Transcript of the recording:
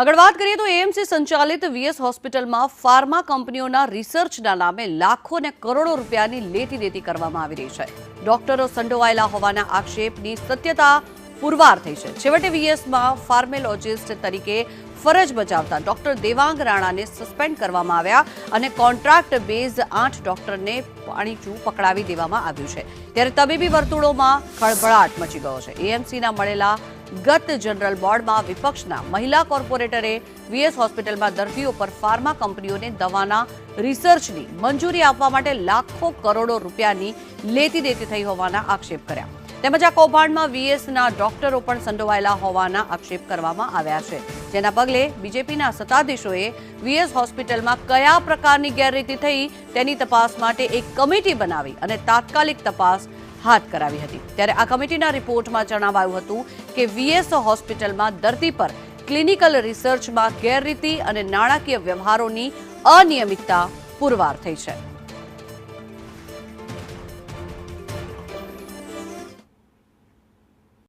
આગળ વાત કરીએ તો એએમસી સંચાલિત વીએસ હોસ્પિટલમાં ફાર્મા કંપનીઓના રિસર્ચના નામે લાખો અને કરોડો રૂપિયાની લેતી દેતી કરવામાં આવી રહી છે. ડોક્ટરો સંડોવાયેલા હોવાના આક્ષેપની સત્યતા પુરવાર થઈ છે. છેવટે વીએસમાં ફાર્મેલોજિસ્ટ તરીકે ફરજ બજાવતા ડોક્ટર દેવાંગ રાણાને સસ્પેન્ડ કરવામાં આવ્યા અને કોન્ટ્રાક્ટ બેઝ 8 ડોક્ટરને પાણીચું પકડાવી દેવામાં આવ્યું છે. ત્યારે તબીબી વર્તુળોમાં ખળભળાટ મચી ગયો છે. એએમસીના મળેલા ગત જનરલ બોર્ડમાં વિપક્ષના મહિલા કોર્પોરેટરે વીએસ હોસ્પિટલમાં દર્દીઓ પર ફાર્મા કંપનીઓને દવાના રિસર્ચની મંજૂરી આપવા માટે લાખો કરોડો રૂપિયાની લેતી દેતી થઈ હોવાના આક્ષેપ કર્યા. તેમજ આ કૌભાંડમાં વીએસના ડોક્ટરો પણ સંડોવાયેલા હોવાના આક્ષેપ કરવામાં આવ્યા છે. જેના પગલે બીજેપીના સત્તાધીશોએ વીએસ હોસ્પિટલમાં કયા પ્રકારની ગેરરીતિ થઈ તેની તપાસ માટે એક કમિટી બનાવી અને તાત્કાલિક તપાસ હાથ કરાવી હતી. ત્યારે આ કમિટીના રિપોર્ટમાં જણાવાયું હતું કે વીએસ હોસ્પિટલમાં દર્દી પર ક્લિનિકલ રિસર્ચમાં ગેરરીતિ અને નાણાકીય વ્યવહારોની અનિયમિતતા પુરવાર થઈ છે.